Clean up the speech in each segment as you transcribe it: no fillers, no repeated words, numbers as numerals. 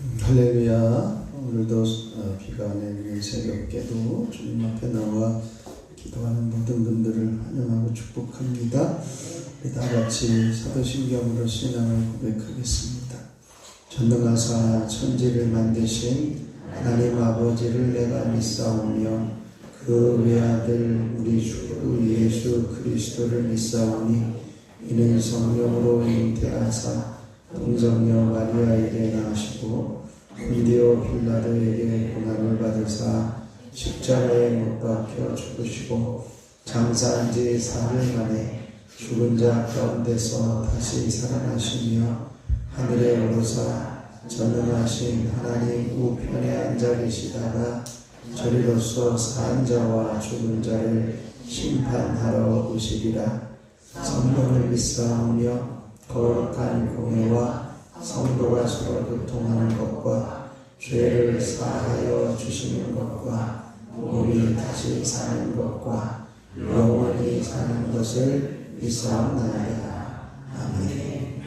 할렐루야. 오늘도 비가 내리는 새벽에도 주님 앞에 나와 기도하는 모든 분들을 환영하고 축복합니다. 우리 다 같이 사도신경으로 신앙을 고백하겠습니다. 전능하사 천지를 만드신 하나님 아버지를 내가 믿사오며 그 외아들 우리 주 예수 그리스도를 믿사오니 이는 성령으로 잉태하사 동정녀 마리아에게 낳으시고 본디오 빌라도에게 고난을 받으사 십자가에 못 박혀 죽으시고 장사한 지 사흘 만에 죽은 자 가운데서 다시 살아나시며 하늘에 오르사 전능하신 하나님 우편에 앉아 계시다가 저리로서 산 자와 죽은 자를 심판하러 오시리라. 성령을 믿사오며 거룩한 공예와 성도가 서로 교통하는 것과 죄를 사하여 주시는 것과 몸이 다시 사는 것과 영원히 사는 것을 믿사옵나이다. 아멘.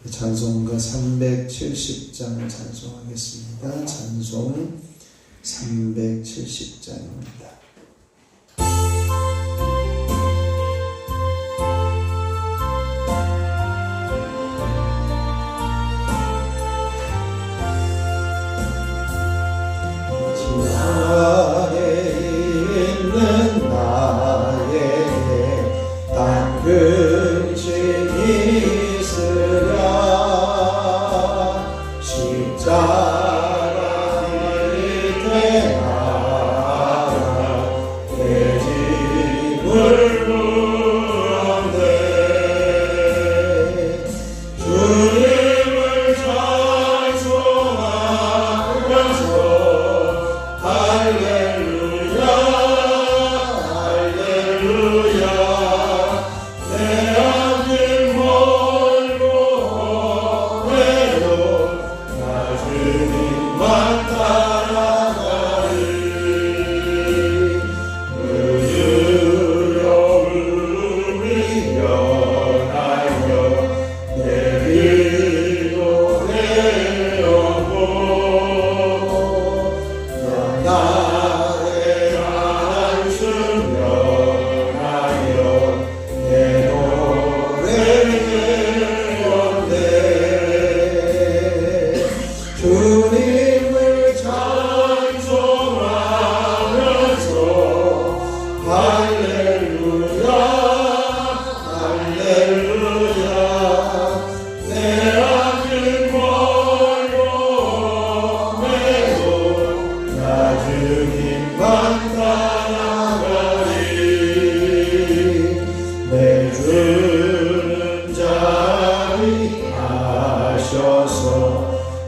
찬송가 370장 찬송하겠습니다. 찬송 370장입니다.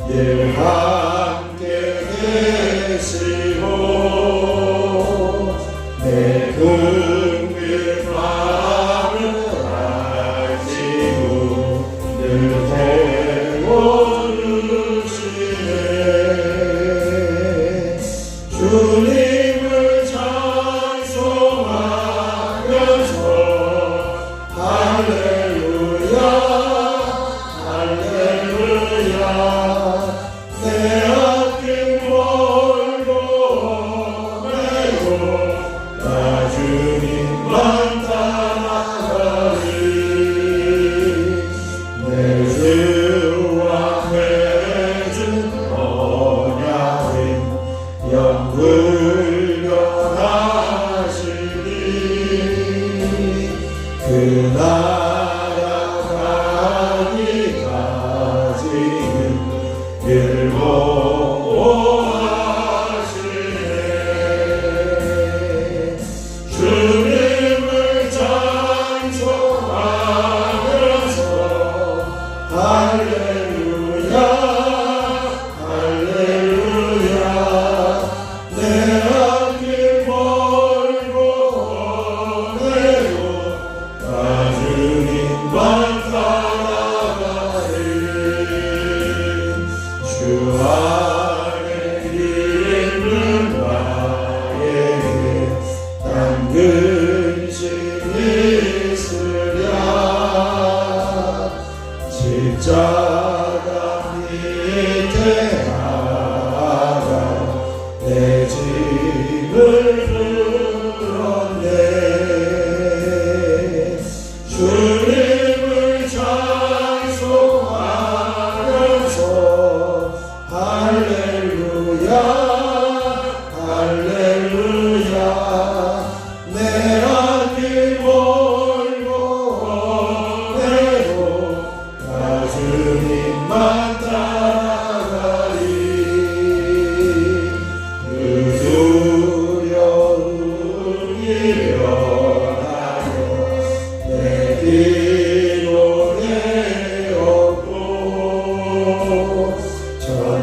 늘 함께 계시고 내 긍휼 마음을 알지고 늘 태워주시네. 주님을 찬송하면서 할렐루야 할렐루야. 내 앞길 멀고 멀고 나 주님만 따라가리. 내 주와 맺은 언약은 영불변하시니 그 나라 가기까지는 일보하시네. 주님을 찬송하면서 할렐루야 할렐루야. 내 앞길 멀고 멀고 나 주님만 따라가리. 주 안에 있는 나에게 당근심 있으랴. 십자가 밑에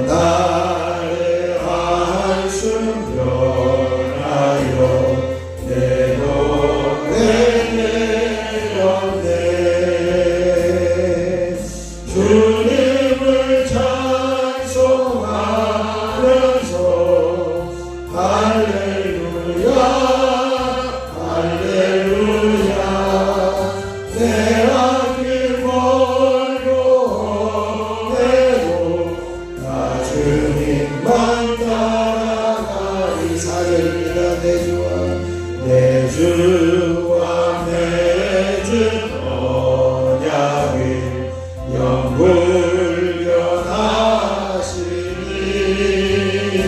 나의 한숨 변하여 내 노래 내렸네. 주님을 찬송하면서 할렐루야 할렐루야 내 앞길 멀고 험해도 나 주님만 따라가리. 4절입니다. 내 주와 맺은 언약을 영불변하시니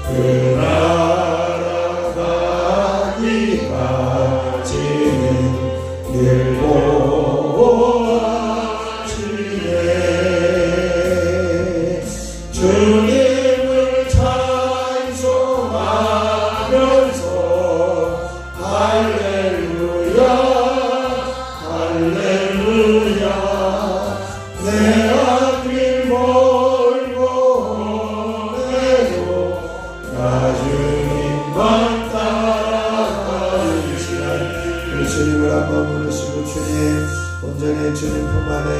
그 나라 가기까지는 늘 보호하시네. 주님을 찬송하면서 할렐루야 할렐루야 내 앞길 멀고 험해도 나 주님만 따라가리. 우리 주님을 한번 부르시고 주님 온전히 주님 품 안에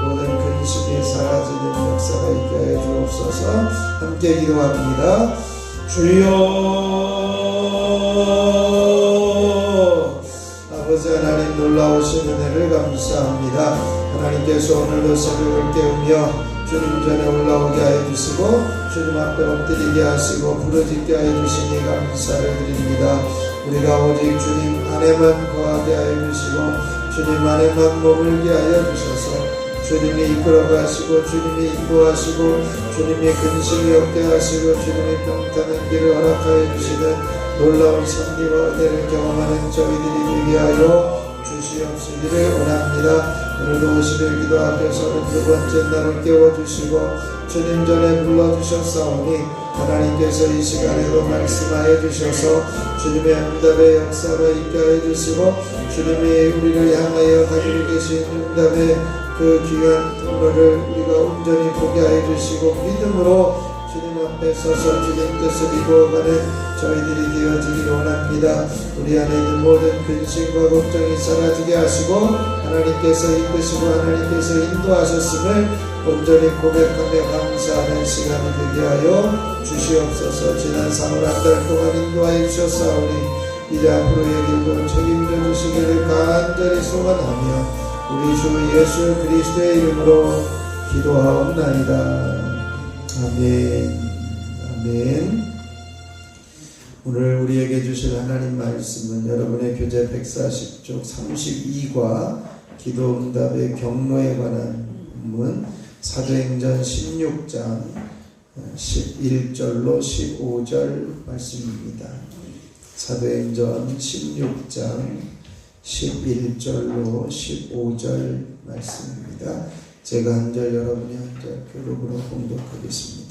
모든 근심이 사라지는 역사가 있게 하여 주옵소서. 함께 기도합니다. 주여 아버지 하나님 놀라우신 은혜를 감사합니다. 하나님께서 오늘도 새벽을 깨우며 주님 전에 올라오게 하여 주시고 주님 앞에 엎드리게 하시고 부르짖게 하여 주시니 감사를 드립니다. 우리가 오직 주님 안에만 거하게 하여 주시고 주님 안에만 머물게 하여 주셔서 주님이 이끌어 가시고 주님이 인도하시고 주님이 근심이 없게 하시고 주님이 평탄한 길을 허락하여 주시는 놀라운 섭리와 은혜를 경험하는 저희들이 되게 하여 주시옵시기를 원합니다. 오늘도 50일 기도 앞에서는 두 번째 날을 깨워주시고 주님 전에 불러주셨사오니 하나님께서 이 시간에도 말씀하여 주셔서 주님의 응답의 역사로 있게 하여 주시고 주님이 우리를 향하여 가지고 계신 응답의 그 귀한 통로를 우리가 온전히 보게 하여 주시고 믿음으로 주님 앞에 서서 주님 뜻을 이루어가는 저희들이 되어지기를 원합니다. 우리 안에 있는 모든 근심과 걱정이 사라지게 하시고 하나님께서 이끄시고 하나님께서 인도하셨음을 온전히 고백하며 감사하는 시간이 되게 하여 주시옵소서. 지난 3월 한 달 동안 인도하여 주셨사오니 이제 앞으로의 길도 책임져 주시기를 간절히 소원하며 우리 주 예수 그리스도의 이름으로 기도하옵나이다. 아멘. 아멘. 오늘 우리에게 주실 하나님 말씀은 여러분의 교재 140쪽 32과 기도응답의 경로에 관한 본문 사도행전 16장 11절로 15절 말씀입니다. 사도행전 16장 11절로 15절 말씀입니다. 제가 한 절 여러분이 한 절 교록으로 봉독하겠습니다.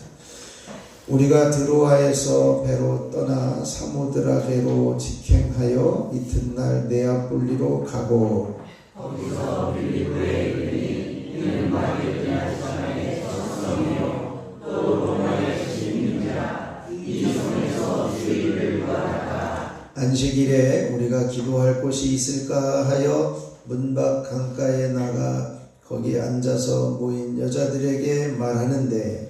우리가 드로아에서 배로 떠나 사모드라게로 직행하여 이튿날 네아폴리로 가고 거기서 빌립보에 이르니 이는 마게도냐 지방에 서성이요 또 로마에 지닌 자 이성에서 주의를 구하다가 안식일에 우리가 기도할 곳이 있을까 하여 문밖 강가에 나가 거기 앉아서 모인 여자들에게 말하는데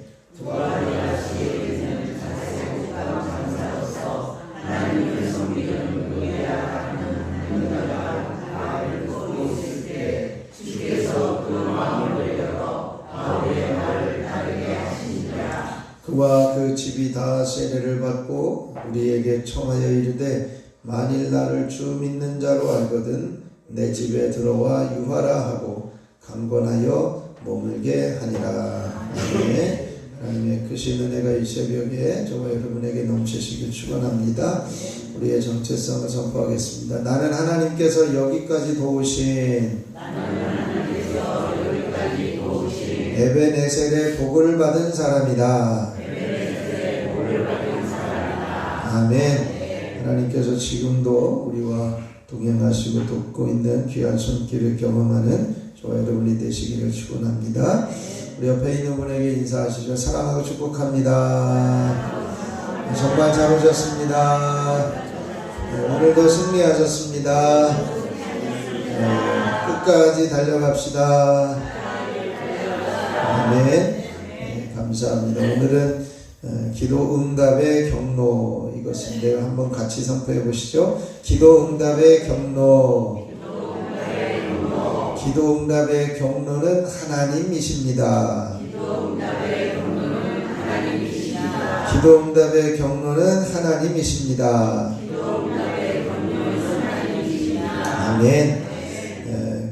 하나님을 섬기는 노예라 하는 남자가 바울을 보고 있을 때 주께서 그 마음을 열어 바울의 말을 따르게 하시니라. 그와 그 집이 다 세례를 받고 우리에게 청하여 이르되 만일 나를 주 믿는 자로 알거든 내 집에 들어와 유하라 하고 강권하여 머물게 하니라. 아멘. 하나님의 크신 은혜가 이 새벽에 저와 여러분에게 넘치시길 축원합니다. 우리의 정체성을 선포하겠습니다. 나는 하나님께서 여기까지 도우신 에베네셀의 복을 받은 사람이다. 아멘. 하나님께서 지금도 우리와 동행하시고 돕고 있는 귀한 손길을 경험하는 저와 여러분이 되시기를 축원합니다. 우리 옆에 있는 분에게 인사하시죠. 사랑하고 축복합니다. 정말 잘 오셨습니다. 오늘도 승리하셨습니다. 끝까지 달려갑시다. 아멘. 네, 감사합니다. 오늘은 기도 응답의 경로 이것인데요. 한번 같이 선포해 보시죠. 기도 응답의 경로. 기도 응답의 경로는 하나님이십니다. 기도 응답의 경로는 하나님이십니다. 아멘.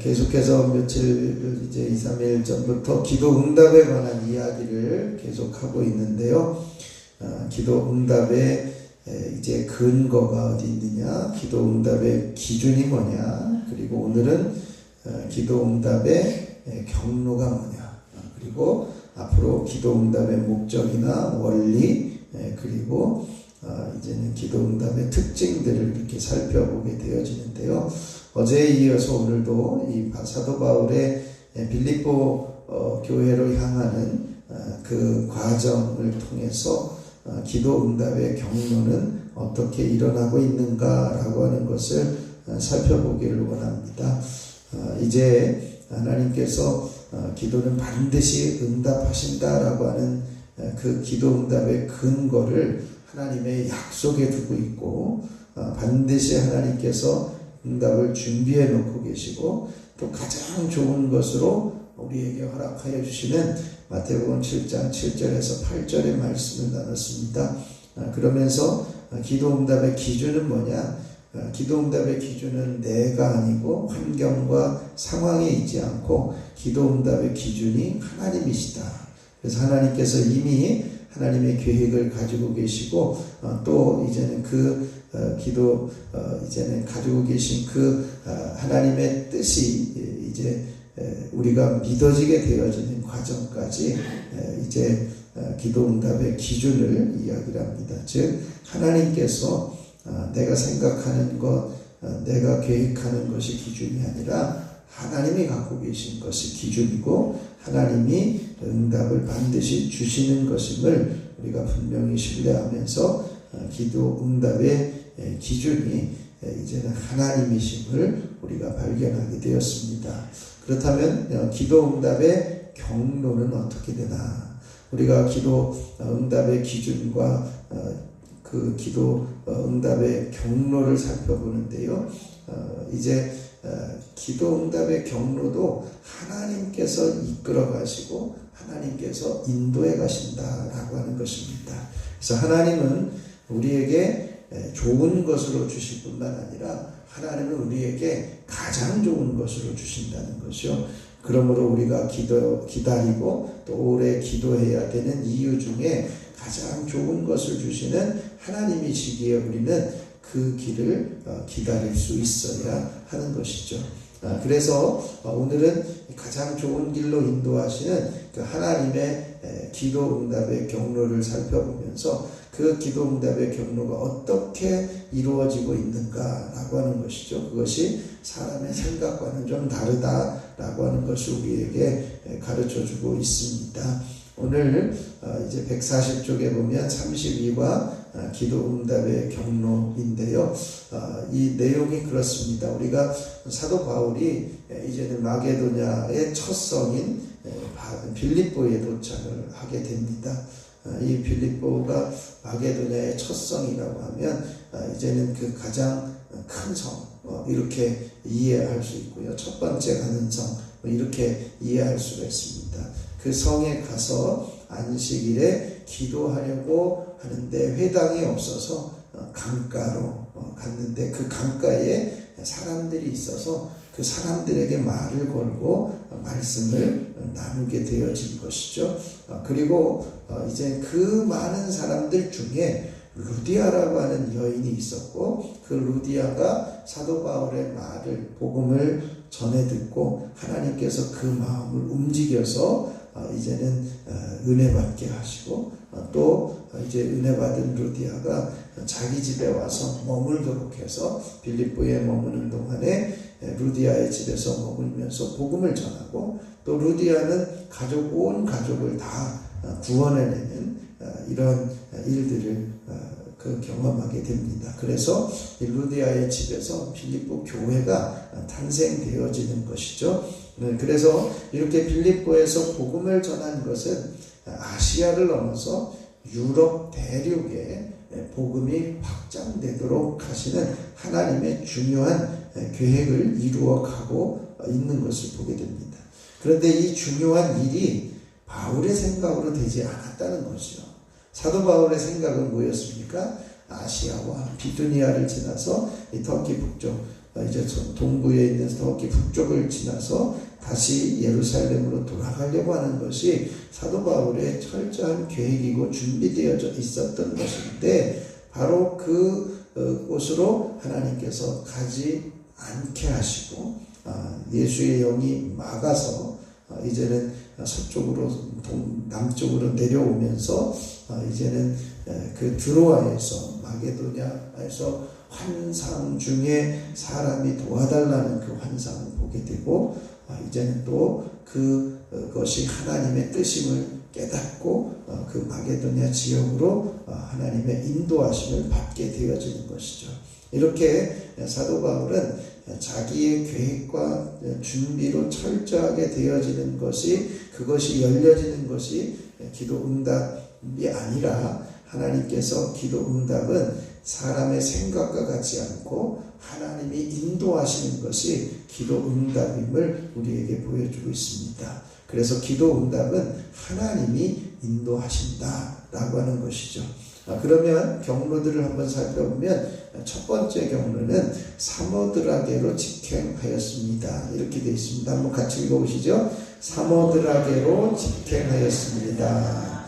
계속해서 며칠 이제 2, 3일 전부터 기도 응답에 관한 이야기를 계속하고 있는데요. 기도 응답의 이제 근거가 어디 있느냐, 기도 응답의 기준이 뭐냐, 그리고 오늘은 기도 응답의 경로가 뭐냐, 그리고 앞으로 기도 응답의 목적이나 원리, 그리고 이제는 기도 응답의 특징들을 이렇게 살펴보게 되어지는데요. 어제에 이어서 오늘도 이 사도 바울의 빌립보 교회로 향하는 그 과정을 통해서 기도 응답의 경로는 어떻게 일어나고 있는가라고 하는 것을 살펴보기를 원합니다. 이제 하나님께서 기도는 반드시 응답하신다라고 하는 그 기도 응답의 근거를 하나님의 약속에 두고 있고, 반드시 하나님께서 응답을 준비해 놓고 계시고, 또 가장 좋은 것으로 우리에게 허락하여 주시는 마태복음 7장 7절에서 8절의 말씀을 나눴습니다. 그러면서 기도 응답의 기준은 뭐냐? 기도 응답의 기준은 내가 아니고 환경과 상황에 있지 않고 기도 응답의 기준이 하나님이시다. 그래서 하나님께서 이미 하나님의 계획을 가지고 계시고, 또 이제는 이제는 가지고 계신 그 하나님의 뜻이 이제 우리가 믿어지게 되어지는 과정까지 이제 기도 응답의 기준을 이야기를 합니다. 즉 하나님께서 내가 생각하는 것, 내가 계획하는 것이 기준이 아니라 하나님이 갖고 계신 것이 기준이고, 하나님이 응답을 반드시 주시는 것임을 우리가 분명히 신뢰하면서 기도 응답의 기준이 이제는 하나님이심을 우리가 발견하게 되었습니다. 그렇다면 기도 응답의 경로는 어떻게 되나? 우리가 기도 응답의 기준과 그 기도 응답의 경로를 살펴보는데요. 이제 기도 응답의 경로도 하나님께서 이끌어 가시고 하나님께서 인도해 가신다라고 하는 것입니다. 그래서 하나님은 우리에게 좋은 것으로 주실 뿐만 아니라 하나님은 우리에게 가장 좋은 것으로 주신다는 것이요. 그러므로 우리가 기다리고 또 오래 기도해야 되는 이유 중에 가장 좋은 것을 주시는 하나님이시기에 우리는 그 길을 기다릴 수 있어야 하는 것이죠. 그래서 오늘은 가장 좋은 길로 인도하시는 그 하나님의 기도 응답의 경로를 살펴보면서 그 기도 응답의 경로가 어떻게 이루어지고 있는가라고 하는 것이죠. 그것이 사람의 생각과는 좀 다르다라고 하는 것을 우리에게 가르쳐주고 있습니다. 오늘 이제 140쪽에 보면 32과 기도 응답의 경로인데요. 이 내용이 그렇습니다. 우리가 사도 바울이 이제는 마게도냐의 첫 성인 빌립보에 도착을 하게 됩니다. 이 빌립보가 마게도냐의 첫 성이라고 하면 이제는 그 가장 큰 성 이렇게 이해할 수 있고요. 첫 번째 가는 성 이렇게 이해할 수가 있습니다. 그 성에 가서 안식일에 기도하려고 하는데 회당이 없어서 강가로 갔는데 그 강가에 사람들이 있어서 그 사람들에게 말을 걸고 말씀을 나누게 되어진 것이죠. 그리고 이제 그 많은 사람들 중에 루디아라고 하는 여인이 있었고, 그 루디아가 사도 바울의 말을 복음을 전해 듣고 하나님께서 그 마음을 움직여서 이제는 은혜 받게 하시고, 또 이제 은혜 받은 루디아가 자기 집에 와서 머물도록 해서 빌립보에 머무는 동안에 루디아의 집에서 머물면서 복음을 전하고 또 루디아는 온 가족을 다 구원해내는 이런 일들을 경험하게 됩니다. 그래서 루디아의 집에서 빌립보 교회가 탄생되어지는 것이죠. 그래서 이렇게 빌립보에서 복음을 전한 것은 아시아를 넘어서 유럽 대륙에 복음이 확장되도록 하시는 하나님의 중요한 계획을 이루어가고 있는 것을 보게 됩니다. 그런데 이 중요한 일이 바울의 생각으로 되지 않았다는 것이죠. 사도 바울의 생각은 뭐였습니까? 아시아와 비두니아를 지나서 이 터키 북쪽, 이제 동부에 있는 터키 북쪽을 지나서 다시 예루살렘으로 돌아가려고 하는 것이 사도 바울의 철저한 계획이고 준비되어 있었던 것인데, 바로 그곳으로 하나님께서 가지 않게 하시고 예수의 영이 막아서 이제는 서쪽으로 남쪽으로 내려오면서 이제는 그 드로아에서 마게도냐에서 환상 중에 사람이 도와달라는 그 환상을 보게 되고, 이제는 또 그것이 하나님의 뜻임을 깨닫고 그 마게도냐 지역으로 하나님의 인도하심을 받게 되어지는 것이죠. 이렇게 사도 바울은 자기의 계획과 준비로 철저하게 되어지는 것이, 그것이 열려지는 것이 기도 응답이 아니라, 하나님께서 기도 응답은 사람의 생각과 같지 않고 하나님이 인도하시는 것이 기도 응답임을 우리에게 보여주고 있습니다. 그래서 기도 응답은 하나님이 인도하신다라고 하는 것이죠. 그러면 경로들을 한번 살펴보면, 첫 번째 경로는 사모드라게로 직행하였습니다. 이렇게 되어 있습니다. 한번 같이 읽어보시죠. 사모드라게로 직행하였습니다.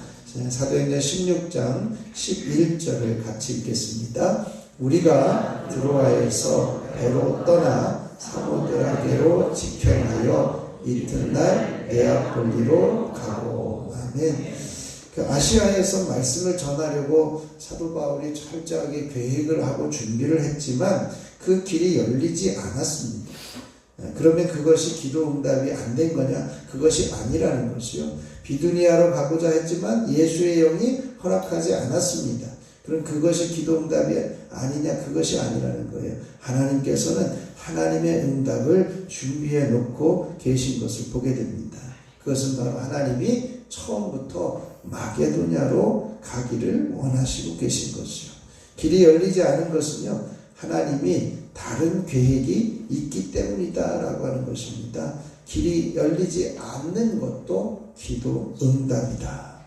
사도행전 16장 11절을 같이 읽겠습니다. 우리가 드로아에서 배로 떠나 사모드라게로 직행하여 이튿날 네아폴리로 가고. 아멘. 아시아에서 말씀을 전하려고 사도 바울이 철저하게 계획을 하고 준비를 했지만 그 길이 열리지 않았습니다. 그러면 그것이 기도 응답이 안 된 거냐? 그것이 아니라는 것이요. 비두니아로 가고자 했지만 예수의 영이 허락하지 않았습니다. 그럼 그것이 기도 응답이 아니냐? 그것이 아니라는 거예요. 하나님께서는 하나님의 응답을 준비해 놓고 계신 것을 보게 됩니다. 그것은 바로 하나님이 처음부터 마게도냐로 가기를 원하시고 계신 것이요. 길이 열리지 않은 것은요, 하나님이 다른 계획이 있기 때문이다라고 하는 것입니다. 길이 열리지 않는 것도 기도 응답이다.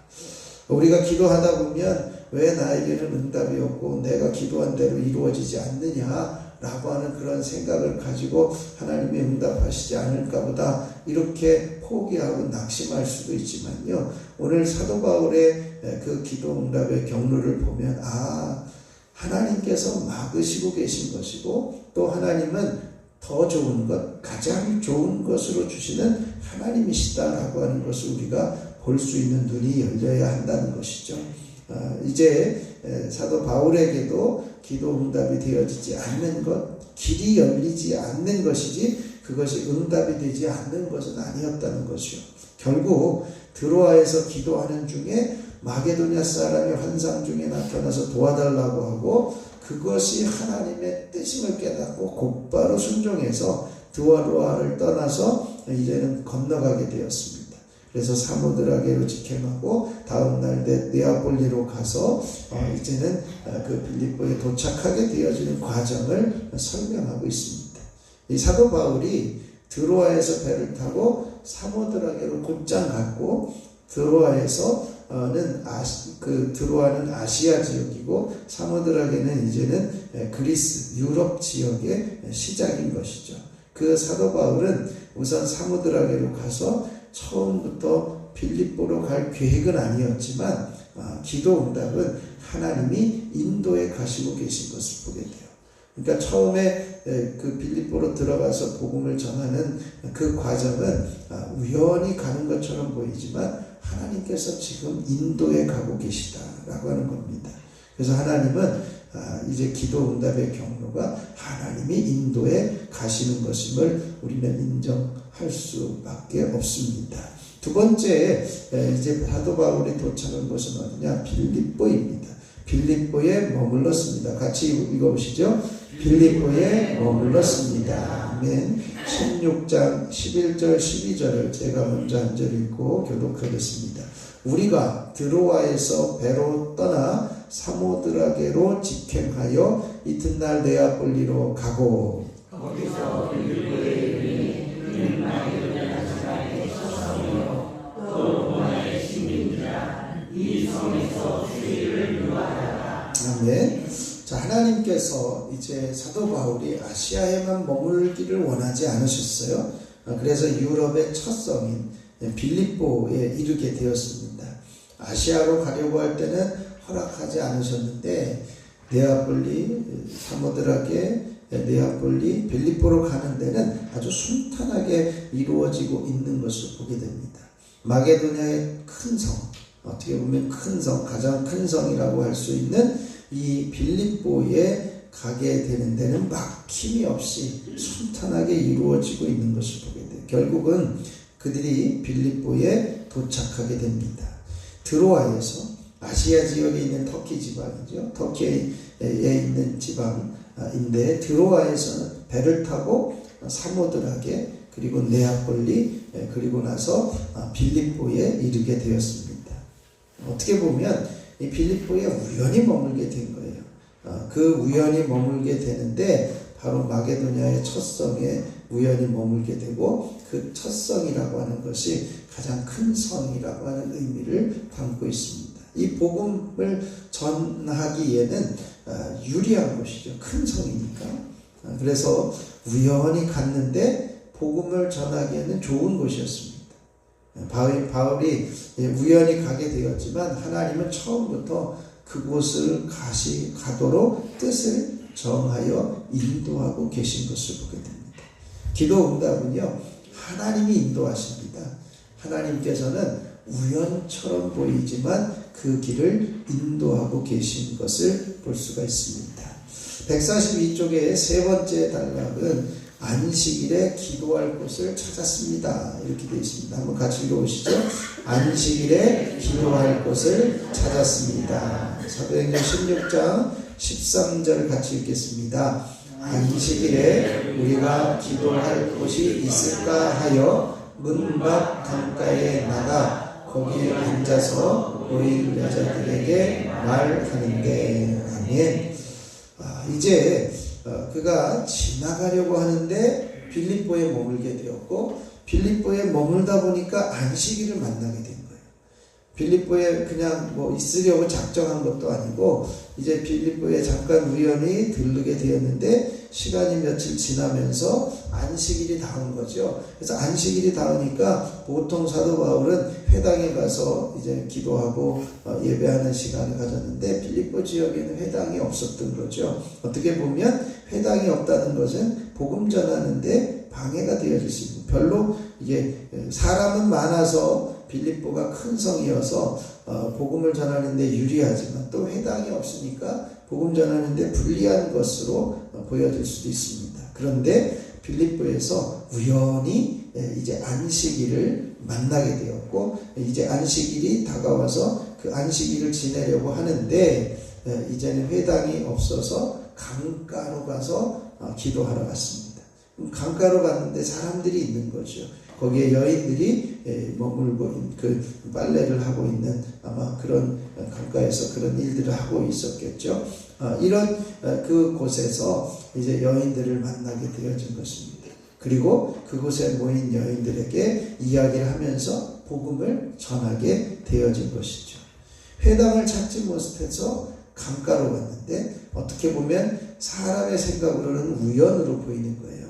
우리가 기도하다 보면 왜 나에게는 응답이 없고 내가 기도한 대로 이루어지지 않느냐라고 하는 그런 생각을 가지고 하나님이 응답하시지 않을까 보다 이렇게 포기하고 낙심할 수도 있지만요, 오늘 사도 바울의 그 기도 응답의 경로를 보면 하나님께서 막으시고 계신 것이고, 또 하나님은 더 좋은 것, 가장 좋은 것으로 주시는 하나님이시다라고 하는 것을 우리가 볼 수 있는 눈이 열려야 한다는 것이죠. 이제 사도 바울에게도 기도 응답이 되어지지 않는 것, 길이 열리지 않는 것이지 그것이 응답이 되지 않는 것은 아니었다는 것이요. 결국 드로아에서 기도하는 중에 마게도냐 사람이 환상 중에 나타나서 도와달라고 하고, 그것이 하나님의 뜻임을 깨닫고 곧바로 순종해서 드로아를 떠나서 이제는 건너가게 되었습니다. 그래서 사모드라게로 직행하고 다음날 네아폴리로 가서 이제는 그 빌립보에 도착하게 되어지는 과정을 설명하고 있습니다. 이 사도 바울이 드로아에서 배를 타고 사모드라게로 곧장 갔고, 드로아는 아시아 지역이고 사모드라게는 이제는 그리스, 유럽 지역의 시작인 것이죠. 그 사도 바울은 우선 사모드라게로 가서 처음부터 빌립보로 갈 계획은 아니었지만 기도 응답은 하나님이 인도에 가시고 계신 것을 보게 돼요. 그러니까 처음에 그 빌립보로 들어가서 복음을 전하는 그 과정은 우연히 가는 것처럼 보이지만 하나님께서 지금 인도에 가고 계시다라고 하는 겁니다. 그래서 하나님은 이제 기도 응답의 경로가 하나님이 인도에 가시는 것임을 우리는 인정할 수밖에 없습니다. 두 번째, 이제 사도 바울이 도착한 곳은 어디냐? 빌립보입니다. 빌립보에 머물렀습니다. 같이 읽어보시죠. 빌립보에 머물렀습니다. 아멘. 16장 11절 12절을 제가 먼저 한 절 읽고 교독하겠습니다. 우리가 드로아에서 배로 떠나 사모드라게로 직행하여 이튿날 네아폴리로 가고 거기서 빌립보에 이르니 마게도냐 지방에 서성이요 또 로마의 시민이라 이 성에서 수의를 요하다가 아멘. 자, 하나님께서 이제 사도 바울이 아시아에만 머물기를 원하지 않으셨어요. 그래서 유럽의 첫 성인 빌립보에 이르게 되었습니다. 아시아로 가려고 할 때는 허락하지 않으셨는데 네아폴리, 사모드라게, 네아폴리, 빌립보로 가는 데는 아주 순탄하게 이루어지고 있는 것을 보게 됩니다. 마게도냐의 큰 성, 어떻게 보면 큰 성, 가장 큰 성이라고 할 수 있는 이 빌립보에 가게 되는 데는 막힘이 없이 순탄하게 이루어지고 있는 것을 보게 돼요. 결국은 그들이 빌립보에 도착하게 됩니다. 드로아에서 아시아 지역에 있는 터키 지방이죠. 터키에 있는 지방인데 드로아에서는 배를 타고 사모드라게 그리고 네아폴리 그리고 나서 빌립보에 이르게 되었습니다. 어떻게 보면 이 빌립보에 우연히 머물게 된 거예요. 그 우연히 머물게 되는데 바로 마게도냐의 첫 성에 우연히 머물게 되고 그 첫 성이라고 하는 것이 가장 큰 성이라고 하는 의미를 담고 있습니다. 이 복음을 전하기에는 유리한 곳이죠. 큰 성이니까. 그래서 우연히 갔는데 복음을 전하기에는 좋은 곳이었습니다. 바울이 우연히 가게 되었지만 하나님은 처음부터 그곳을 가도록 뜻을 정하여 인도하고 계신 것을 보게 됩니다. 기도 응답은요, 하나님이 인도하십니다. 하나님께서는 우연처럼 보이지만 그 길을 인도하고 계신 것을 볼 수가 있습니다. 142쪽의 세 번째 단락은 안식일에 기도할 곳을 찾았습니다. 이렇게 되어 있습니다. 한번 같이 읽어보시죠. 안식일에 기도할 곳을 찾았습니다. 사도행전 16장 13절 같이 읽겠습니다. 안식일에 우리가 기도할 곳이 있을까 하여 문 밖 강가에 나가 거기에 앉아서 노인 여자들에게 말하는데 아멘. 이제 그가 지나가려고 하는데 빌립보에 머물게 되었고 빌립보에 머물다 보니까 안식일을 만나게 된 거예요. 빌립보에 그냥 있으려고 작정한 것도 아니고 이제 빌립보에 잠깐 우연히 들르게 되었는데 시간이 며칠 지나면서 안식일이 닿은 거죠. 그래서 안식일이 닿으니까 보통 사도 바울은 회당에 가서 이제 기도하고 예배하는 시간을 가졌는데 빌립보 지역에는 회당이 없었던 거죠. 어떻게 보면 회당이 없다는 것은 복음 전하는데 방해가 되어질 수 있는, 별로 이게 사람은 많아서 빌립보가 큰 성이어서 복음을 전하는데 유리하지만 또 회당이 없으니까 복음 전하는데 불리한 것으로 보여질 수도 있습니다. 그런데 빌립보에서 우연히 이제 안식일을 만나게 되었고 이제 안식일이 다가와서 그 안식일을 지내려고 하는데 이제는 회당이 없어서 강가로 가서 기도하러 갔습니다. 강가로 갔는데 사람들이 있는 거죠. 거기에 여인들이 머물고 그 빨래를 하고 있는 아마 그런 강가에서 그런 일들을 하고 있었겠죠. 이런 그 곳에서 이제 여인들을 만나게 되어진 것입니다. 그리고 그곳에 모인 여인들에게 이야기를 하면서 복음을 전하게 되어진 것이죠. 회당을 찾지 못해서 강가로 갔는데 어떻게 보면 사람의 생각으로는 우연으로 보이는 거예요.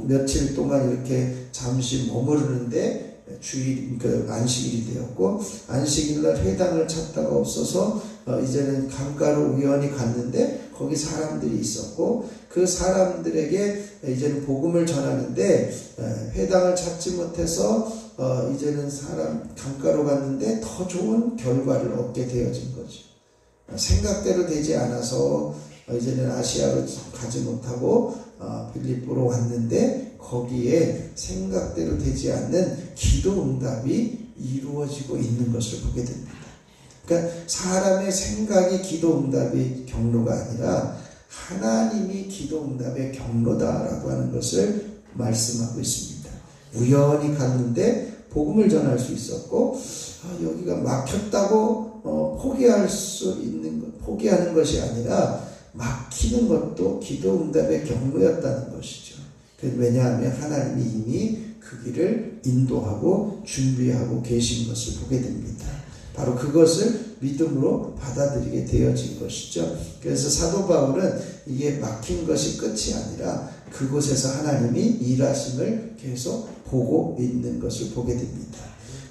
며칠 동안 이렇게 잠시 머무르는데 주일, 안식일이 되었고 안식일날 회당을 찾다가 없어서 이제는 강가로 우연히 갔는데 거기 사람들이 있었고 그 사람들에게 이제는 복음을 전하는데 회당을 찾지 못해서 이제는 강가로 갔는데 더 좋은 결과를 얻게 되어진 거죠. 생각대로 되지 않아서 이제는 아시아로 가지 못하고 빌립보로 왔는데 거기에 생각대로 되지 않는 기도 응답이 이루어지고 있는 것을 보게 됩니다. 그러니까 사람의 생각이 기도 응답의 경로가 아니라 하나님이 기도 응답의 경로다라고 하는 것을 말씀하고 있습니다. 우연히 갔는데 복음을 전할 수 있었고 여기가 막혔다고 포기하는 것이 아니라 막히는 것도 기도 응답의 경로였다는 것이죠. 왜냐하면 하나님이 이미 그 길을 인도하고 준비하고 계신 것을 보게 됩니다. 바로 그것을 믿음으로 받아들이게 되어진 것이죠. 그래서 사도 바울은 이게 막힌 것이 끝이 아니라 그곳에서 하나님이 일하심을 계속 보고 있는 것을 보게 됩니다.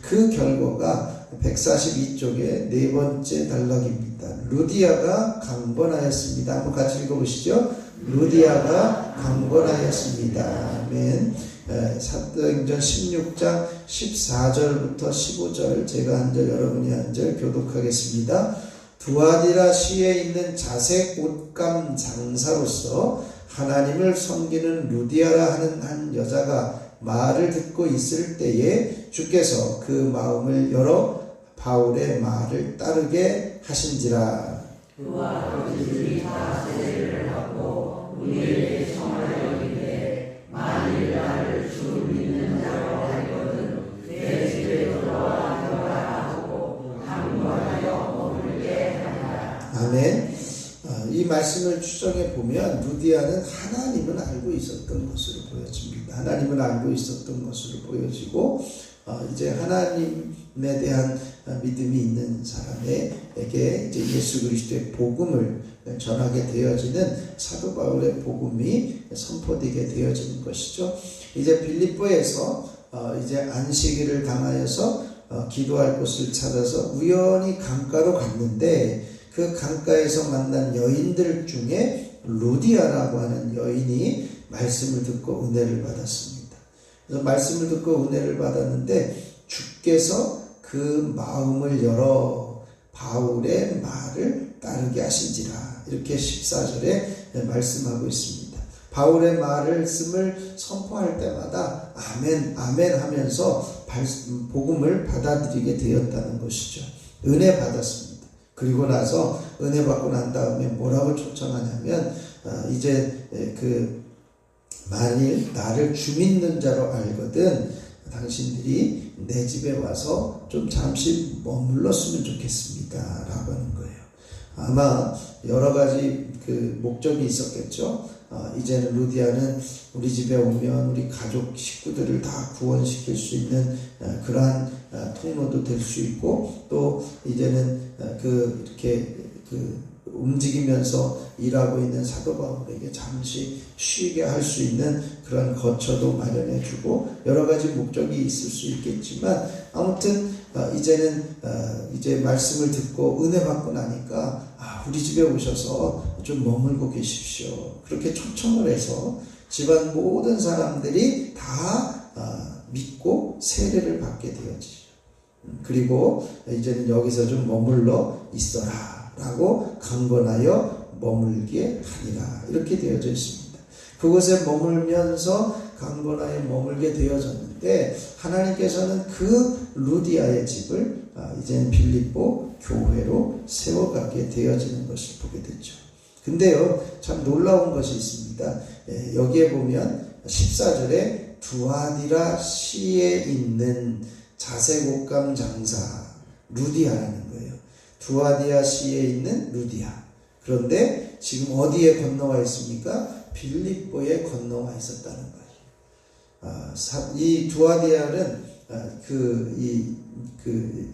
그 결과가 142쪽의 네 번째 단락입니다. 루디아가 강건하였습니다. 한번 같이 읽어보시죠. 루디아가 강건하였습니다. 아멘. 사도행전 16장 14절부터 15절 제가 한 절 여러분이 한 절 교독하겠습니다. 두아디라 시에 있는 자색 옷감 장사로서 하나님을 섬기는 루디아라 하는 한 여자가 말을 듣고 있을 때에 주께서 그 마음을 열어 바울의 말을 따르게 하신지라. 그와 그들이 다 세례를 하고 우리에게 청하여 이르되 만일 나를 주 믿는 자로 알거든 내 집에 들어와 들어가라 하고 강권하여 머물게 하리라. 아멘. 이 말씀을 추정해 보면 루디아는 하나님은 알고 있었던 것으로 보여집니다. 하나님은 알고 있었던 것으로 보여지고 이제 하나님에 대한 믿음이 있는 사람에게 이제 예수 그리스도의 복음을 전하게 되어지는 사도 바울의 복음이 선포되게 되어지는 것이죠. 이제 빌립보에서 이제 안식일을 당하여서 기도할 곳을 찾아서 우연히 강가로 갔는데 그 강가에서 만난 여인들 중에 루디아라고 하는 여인이 말씀을 듣고 은혜를 받았습니다. 그래서 말씀을 듣고 은혜를 받았는데 주께서 그 마음을 열어 바울의 말을 따르게 하신지라. 이렇게 14절에 말씀하고 있습니다. 바울의 말씀을 선포할 때마다 아멘 아멘 하면서 복음을 받아들이게 되었다는 것이죠. 은혜 받았습니다. 그리고 나서 은혜 받고 난 다음에 뭐라고 초청하냐면 이제 만일 나를 주 믿는 자로 알거든 당신들이 내 집에 와서 좀 잠시 머물렀으면 좋겠습니다 라고 하는 거예요. 아마 여러 가지 목적이 있었겠죠. 이제는 루디아는 우리 집에 오면 우리 가족 식구들을 다 구원시킬 수 있는 그러한 통로도 될 수 있고 또 이제는 이렇게 움직이면서 일하고 있는 사도 바울에게 잠시 쉬게 할 수 있는 그런 거처도 마련해 주고 여러 가지 목적이 있을 수 있겠지만 아무튼 이제는 이제 말씀을 듣고 은혜 받고 나니까 우리 집에 오셔서 좀 머물고 계십시오. 그렇게 초청을 해서 집안 모든 사람들이 다 믿고 세례를 받게 되어지죠. 그리고 이제는 여기서 좀 머물러 있어라 라고 강권하여 머물게 하니라. 이렇게 되어져 있습니다. 그곳에 머물면서 강권하여 머물게 되어졌는데 하나님께서는 그 루디아의 집을 이제는 빌립보 교회로 세워가게 되어지는 것을 보게 됐죠. 근데요 참 놀라운 것이 있습니다. 여기에 보면 14절에 두아디라 시에 있는 자색옷감 장사 루디아라는 거예요. 두아디아 시에 있는 루디아. 그런데 지금 어디에 건너와 있습니까? 빌립보에 건너와 있었다는 거예요. 이 두아디아는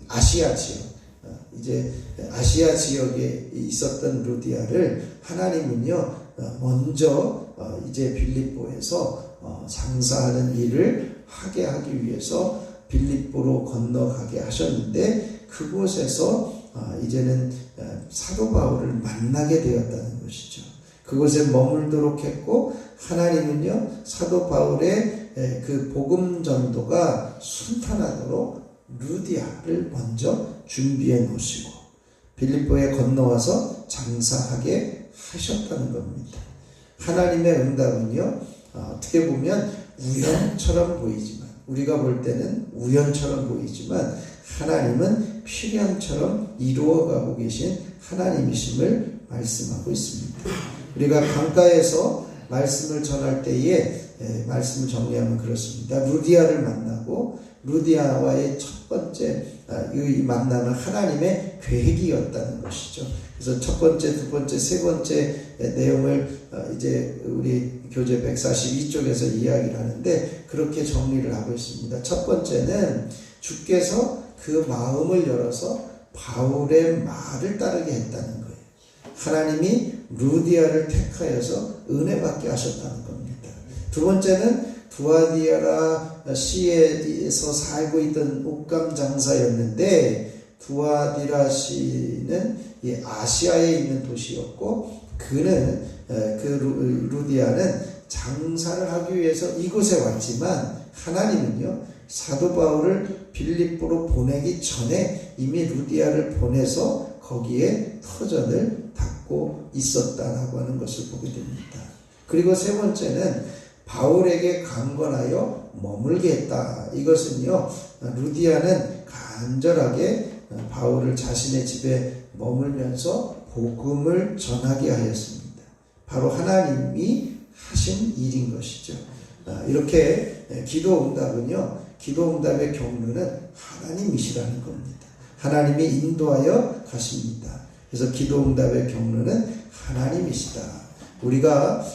아시아 지역, 이제 아시아 지역에 있었던 루디아를 하나님은요 먼저 이제 빌립보에서 장사하는 일을 하게 하기 위해서 빌립보로 건너가게 하셨는데 그곳에서 이제는 사도 바울을 만나게 되었다는 것이죠. 그곳에 머물도록 했고 하나님은요 사도 바울의 그 복음 전도가 순탄하도록 루디아를 먼저 준비해 놓으시고 빌립보에 건너와서 장사하게 하셨다는 겁니다. 하나님의 응답은요, 어떻게 보면 우연처럼 보이지만, 우리가 볼 때는 우연처럼 보이지만 하나님은 필연처럼 이루어가고 계신 하나님이심을 말씀하고 있습니다. 우리가 강가에서 말씀을 전할 때에 말씀을 정리하면 그렇습니다. 루디아를 만나고 루디아와의 첫 번째 이 만남은 하나님의 계획이었다는 것이죠. 그래서 첫 번째, 두 번째, 세 번째 내용을 이제 우리 교재 142쪽에서 이야기를 하는데 그렇게 정리를 하고 있습니다. 첫 번째는 주께서 그 마음을 열어서 바울의 말을 따르게 했다는 거예요. 하나님이 루디아를 택하여서 은혜받게 하셨다는 겁니다. 두 번째는 두아디아라 시에서 살고 있던 옷감 장사였는데 두아디라 시는 이 아시아에 있는 도시였고 그는 그 루디아는 장사를 하기 위해서 이곳에 왔지만 하나님은요 사도 바울을 빌립보로 보내기 전에 이미 루디아를 보내서 거기에 터전을 닦고 있었다라고 하는 것을 보게 됩니다. 그리고 세 번째는 바울에게 강권하여 머물게 했다. 이것은요 루디아는 간절하게 바울을 자신의 집에 머물면서 복음을 전하게 하였습니다. 바로 하나님이 하신 일인 것이죠. 이렇게 기도 응답은요 기도 응답의 경로는 하나님이시라는 겁니다. 하나님이 인도하여 가십니다. 그래서 기도 응답의 경로는 하나님이시다. 우리가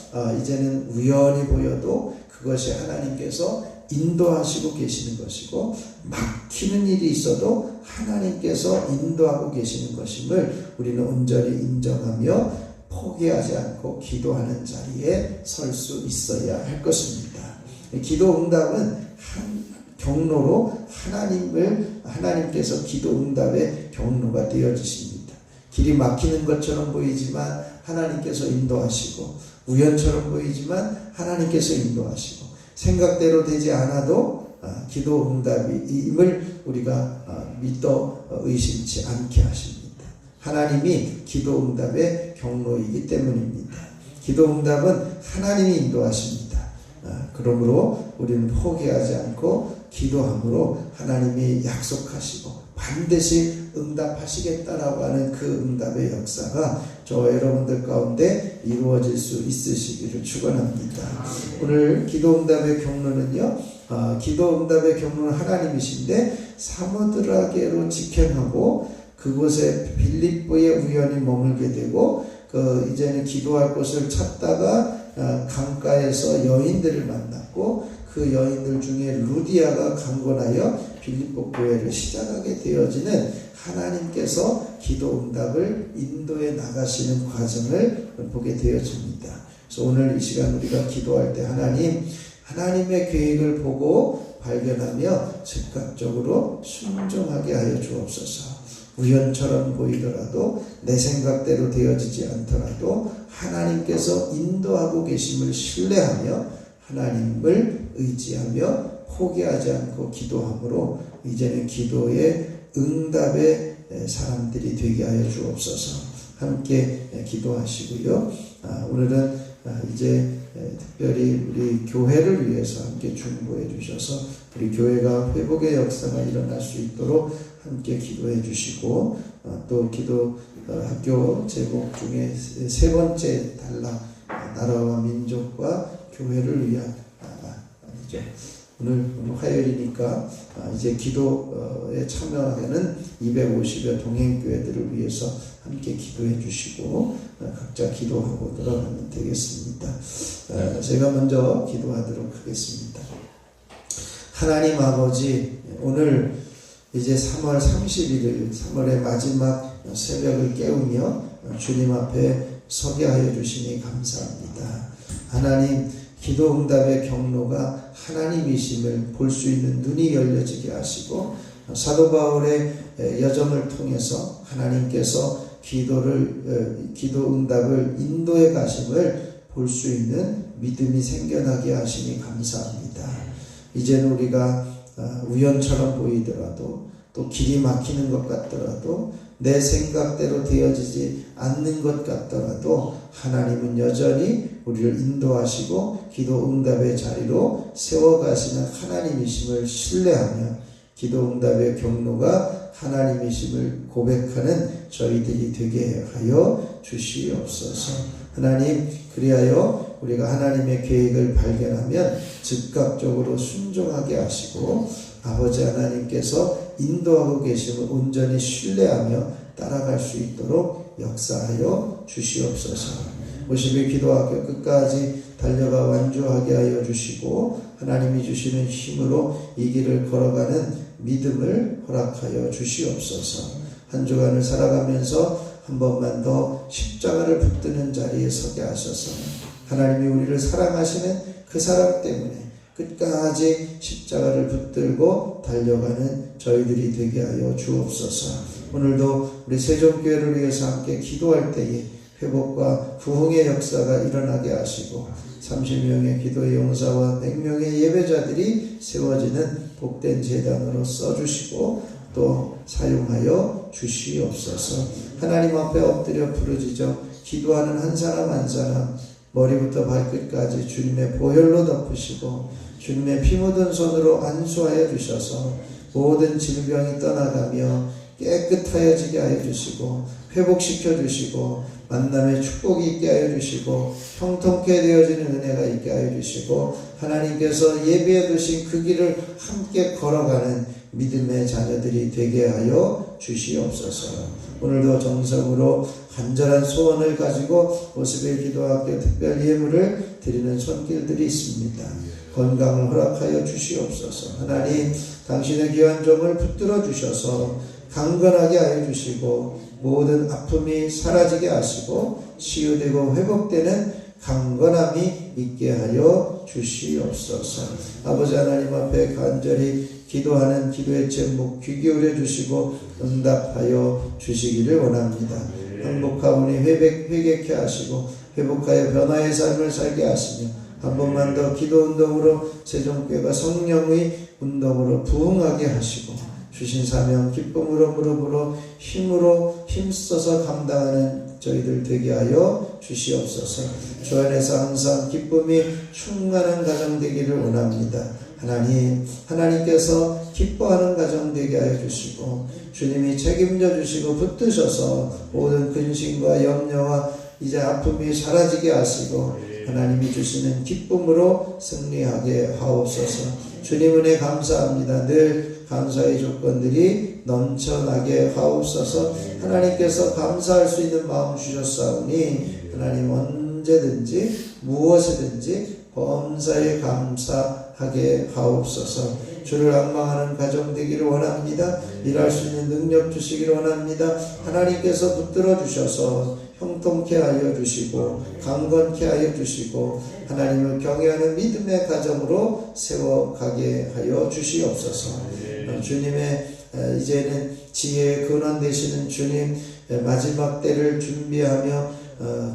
이제는 우연히 보여도 그것이 하나님께서 인도하시고 계시는 것이고 막히는 일이 있어도 하나님께서 인도하고 계시는 것임을 우리는 온전히 인정하며 포기하지 않고 기도하는 자리에 설 수 있어야 할 것입니다. 기도 응답은 한 경로로 하나님께서 기도 응답의 경로가 되어지십니다. 길이 막히는 것처럼 보이지만 하나님께서 인도하시고 우연처럼 보이지만 하나님께서 인도하시고 생각대로 되지 않아도 기도 응답임을 우리가 믿어 의심치 않게 하십니다. 하나님이 기도 응답의 경로이기 때문입니다. 기도 응답은 하나님이 인도하십니다. 그러므로 우리는 포기하지 않고 기도함으로 하나님이 약속하시고 반드시 응답하시겠다라고 하는 그 응답의 역사가 저와 여러분들 가운데 이루어질 수 있으시기를 축원합니다. 오늘 기도 응답의 경로는요. 기도 응답의 경로는 하나님이신데 사모드라게로 직행하고 그곳에 빌립보에 우연히 머물게 되고 이제는 기도할 곳을 찾다가 강가에서 여인들을 만났고 그 여인들 중에 루디아가 강권하여 빌립보 교회를 시작하게 되어지는 하나님께서 기도 응답을 인도해 나가시는 과정을 보게 되어집니다. 그래서 오늘 이 시간 우리가 기도할 때 하나님의 계획을 보고 발견하며 즉각적으로 순종하게 하여 주옵소서. 우연처럼 보이더라도 내 생각대로 되어지지 않더라도 하나님께서 인도하고 계심을 신뢰하며 하나님을 의지하며 포기하지 않고 기도함으로 이제는 기도의 응답의 사람들이 되게 하여 주옵소서. 함께 기도하시고요. 오늘은 이제 특별히 우리 교회를 위해서 함께 중보해 주셔서 우리 교회가 회복의 역사가 일어날 수 있도록 함께 기도해 주시고 또 기도 학교 제목 중에 세 번째 단락 나라와 민족과 교회를 위한 아니죠. 오늘 화요일이니까 이제 기도에 참여하는 250여 동행교회들을 위해서 함께 기도해 주시고 각자 기도하고 들어가면 되겠습니다. 제가 먼저 기도하도록 하겠습니다. 하나님 아버지, 오늘 이제 3월 31일 3월의 마지막 새벽을 깨우며 주님 앞에 서게 하여 주시니 감사합니다. 하나님, 기도 응답의 경로가 하나님이심을 볼 수 있는 눈이 열려지게 하시고 사도 바울의 여정을 통해서 하나님께서 기도 응답을 인도해 가심을 볼 수 있는 믿음이 생겨나게 하시니 감사합니다. 이제는 우리가 우연처럼 보이더라도 또 길이 막히는 것 같더라도 내 생각대로 되어지지 않는 것 같더라도 하나님은 여전히 우리를 인도하시고 기도 응답의 자리로 세워가시는 하나님이심을 신뢰하며 기도 응답의 경로가 하나님이심을 고백하는 저희들이 되게 하여 주시옵소서. 하나님, 그리하여 우리가 하나님의 계획을 발견하면 즉각적으로 순종하게 하시고 아버지 하나님께서 인도하고 계심을 온전히 신뢰하며 따라갈 수 있도록 역사하여 주시옵소서. 50일 기도학교 끝까지 달려가 완주하게 하여 주시고 하나님이 주시는 힘으로 이 길을 걸어가는 믿음을 허락하여 주시옵소서. 한 주간을 살아가면서 한 번만 더 십자가를 붙드는 자리에 서게 하셔서 하나님이 우리를 사랑하시는 그 사랑 때문에 끝까지 십자가를 붙들고 달려가는 저희들이 되게 하여 주옵소서. 오늘도 우리 세종교회를 위해서 함께 기도할 때에 회복과 부흥의 역사가 일어나게 하시고 30명의 기도의 용사와 100명의 예배자들이 세워지는 복된 제단으로 써주시고 또 사용하여 주시옵소서. 하나님 앞에 엎드려 부르짖어 기도하는 한 사람 한 사람 머리부터 발끝까지 주님의 보혈로 덮으시고 주님의 피 묻은 손으로 안수하여 주셔서 모든 질병이 떠나가며 깨끗하여지게 하여 주시고 회복시켜 주시고 만남의 축복이 있게 하여 주시고 형통케 되어지는 은혜가 있게 하여 주시고 하나님께서 예비해 두신 그 길을 함께 걸어가는 믿음의 자녀들이 되게 하여 주시옵소서. 오늘도 정성으로 간절한 소원을 가지고 50일 기도학교 특별 예물을 드리는 손길들이 있습니다. 건강을 허락하여 주시옵소서. 하나님, 당신의 귀한 종을 붙들어 주셔서 강건하게 하여 주시고 모든 아픔이 사라지게 하시고 치유되고 회복되는 강건함이 있게 하여 주시옵소서. 아버지 하나님 앞에 간절히 기도하는 기도의 제목 귀 기울여 주시고 응답하여 주시기를 원합니다. 행복하오니 회개케 하시고 회복하여 변화의 삶을 살게 하시며 한 번만 더 기도 운동으로 세종교회가 성령의 운동으로 부흥하게 하시고 주신 사명 기쁨으로 무릎으로 힘으로 힘써서 감당하는 저희들 되게 하여 주시옵소서. 주 안에서 항상 기쁨이 충만한 가정 되기를 원합니다. 하나님, 하나님께서 기뻐하는 가정 되게 하여 주시고 주님이 책임져 주시고 붙드셔서 모든 근심과 염려와 이제 아픔이 사라지게 하시고 하나님이 주시는 기쁨으로 승리하게 하옵소서. 주님 은혜 감사합니다. 늘 감사의 조건들이 넘쳐나게 하옵소서. 하나님께서 감사할 수 있는 마음 주셨사오니 하나님 언제든지 무엇이든지 범사에 감사하게 하옵소서. 주를 앙망하는 가정 되기를 원합니다. 일할 수 있는 능력 주시기를 원합니다. 하나님께서 붙들어 주셔서 형통케 하여 주시고 강건케 하여 주시고 하나님을 경외하는 믿음의 가정으로 세워가게 하여 주시옵소서. 주님의 이제는 지혜의 근원 되시는 주님 마지막 때를 준비하며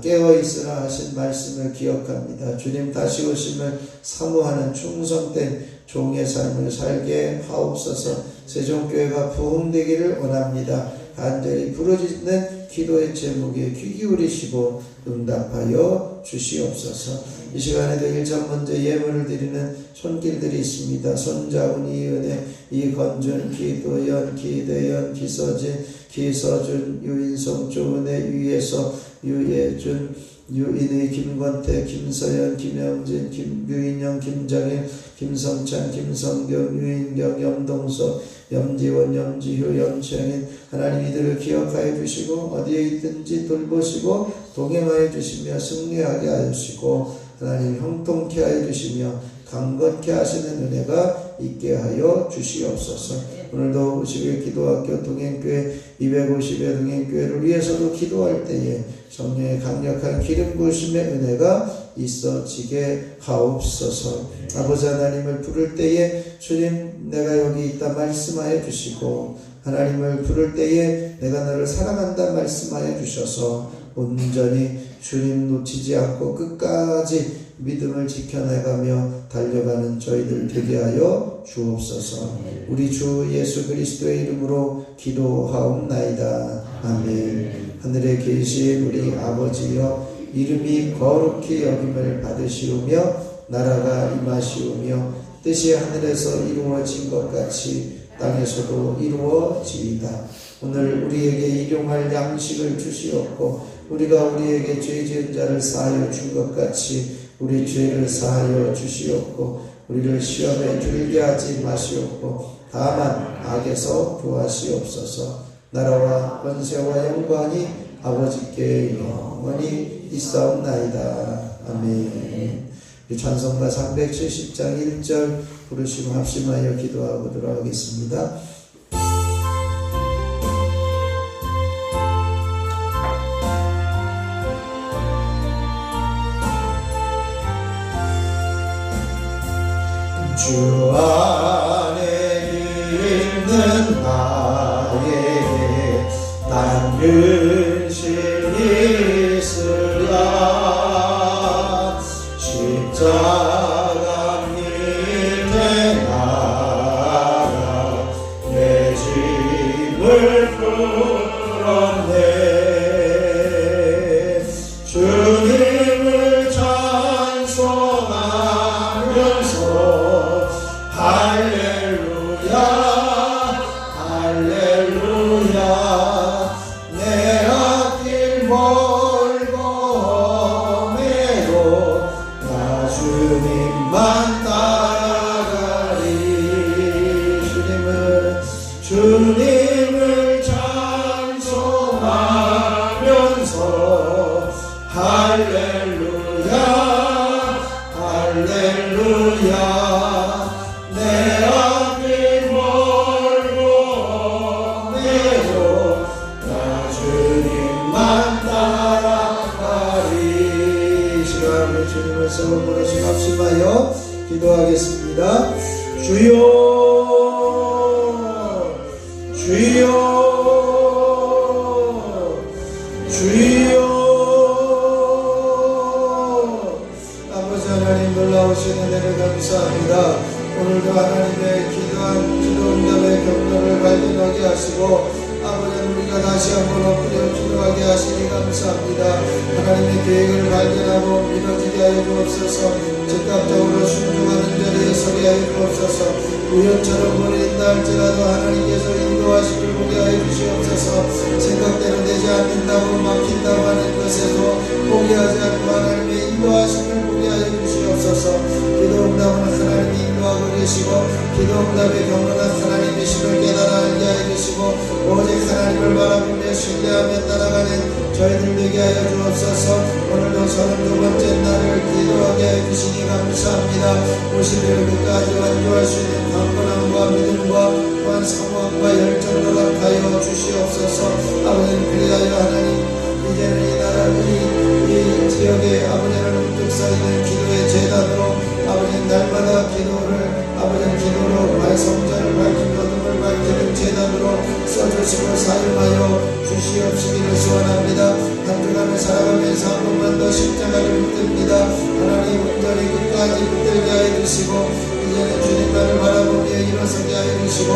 깨어있으라 하신 말씀을 기억합니다. 주님 다시 오심을 사모하는 충성된 종의 삶을 살게 하옵소서. 세종교회가 부흥되기를 원합니다. 간절히 부르짖는 기도의 제목에 귀 기울이시고 응답하여 주시옵소서. 이 시간에도 1장 먼저 예물을 드리는 손길들이 있습니다. 손자훈, 이은혜, 이건준, 기도연, 기대연, 기서진, 기서준, 유인성, 조은혜, 유예서, 유예준, 유인의, 김권태, 김서연, 김영진, 유인영, 김정일, 김성찬, 김성경, 유인경, 염동서, 염지원, 염지효, 염채인 하나님 이들을 기억하여 주시고 어디에 있든지 돌보시고 동행하여 주시며 승리하게 하여 주시고 하나님 형통케 하여 주시며 강건케 하시는 은혜가 있게 하여 주시옵소서. 오늘도 50일 기도학교 동행교회 250의 동행교회를 위해서도 기도할 때에 성령의 강력한 기름 부으심의 은혜가 있어지게 하옵소서. 아버지 하나님을 부를 때에 주님 내가 여기 있다 말씀하여 주시고 하나님을 부를 때에 내가 너를 사랑한다 말씀하여 주셔서 온전히 주님 놓치지 않고 끝까지 믿음을 지켜나가며 달려가는 저희들 되게 하여 주옵소서. 우리 주 예수 그리스도의 이름으로 기도하옵나이다. 아멘. 하늘에 계신 우리 아버지여, 이름이 거룩히 여김을 받으시오며 나라가 임하시오며 뜻이 하늘에서 이루어진 것 같이 땅에서도 이루어지이다. 오늘 우리에게 일용할 양식을 주시옵고 우리가 우리에게 죄 지은 자를 사하여 준 것 같이 우리 죄를 사하여 주시옵고 우리를 시험에 들게 하지 마시옵고 다만 악에서 구하시옵소서. 나라와 권세와 영광이 아버지께 영원히 있사옵나이다. 아멘. 이 찬송가 370장 1절 부르시고 합심하여 기도하고 들어가겠습니다. 주 안에 있는 나에게 난 근심이 있으랴. 십자가 밑에 나가 내 짐을 풀었네. 주님을 찬송하면서 할렐루야 할렐루야. 내 앞길 멀고 험해도 나 주님만 따라가리. 주님을 찬송하면서 할렐루야 할렐루야. 내 앞길 멀고 험해도 나 주님만 따라가리. 시간을 주님을 세워보러 합심하여 기도하겠습니다. 주여 주여 주여. 아버지 하나님 놀라우신 은혜를 감사합니다. 오늘도 하나님의 기도 응답의 경로를 발견하게 하시고 아버지 우리가 다시 한번 엎드려 기도하게 하시니 감사합니다. 하나님의 계획을 발견하고 믿어지게 하여 주옵소서. 즉각적으로 순종하는 자리에 서게 하여 주옵소서. 우연처럼 버린다 할지라도 하나님께서 인도하심을 보게 하여 주시옵소서. 생각대로 되지 않는다고 막힌다고 하는 것에서 포기하지 않고 하나님의 인도하심을 보게 하여 주시옵소서. 기도 응답은 하나님이 인도하고 계시고 기도 응답의 경로는 하나님이심을 깨달아 알게 하여 주시고 오직 하나님을 바라보며 신뢰하며 따라가는 저희들 되게 하여 주옵소서. 오늘도 32번째 날을 기도하게 하여 주시니 감사합니다. 50일 끝까지 완주할 수 있는 강건함과 믿음과 또한 사모함과 열정을 허락하여 주시옵소서. 아버지는 그리하여 하나님 이제는 이 나라 이 지역에 아버지는 우뚝 서있는 기도의 재단으로 아버지는 날마다 기도를 아버지는 기도로 성전을 밝히고 어둠을 밝히는 재단으로 써주시고 사용하여 주시옵시기를 소원합니다. 한 주간을 살아가면서 한 번만 더 십자가를 붙듭니다. 하나님 온전히 끝까지 붙들게 하여 주시고 이제는 주님만을 바라보며 일어서게 하여 주시고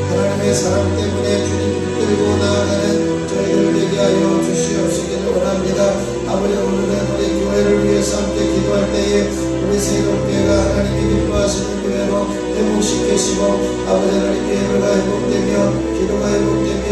하나님의 사랑 때문에 주님 붙들고 나아가는 저희들 되게 하여 주시옵시기를 원합니다. 아버지 오늘은 우리 교회를 위해서 함께 기도할 때에 우리 세종교회가 하나님이 기뻐하시는 교회로 회복시키시고 아버지 하나님 교회가 회복되며 기도가 회복되며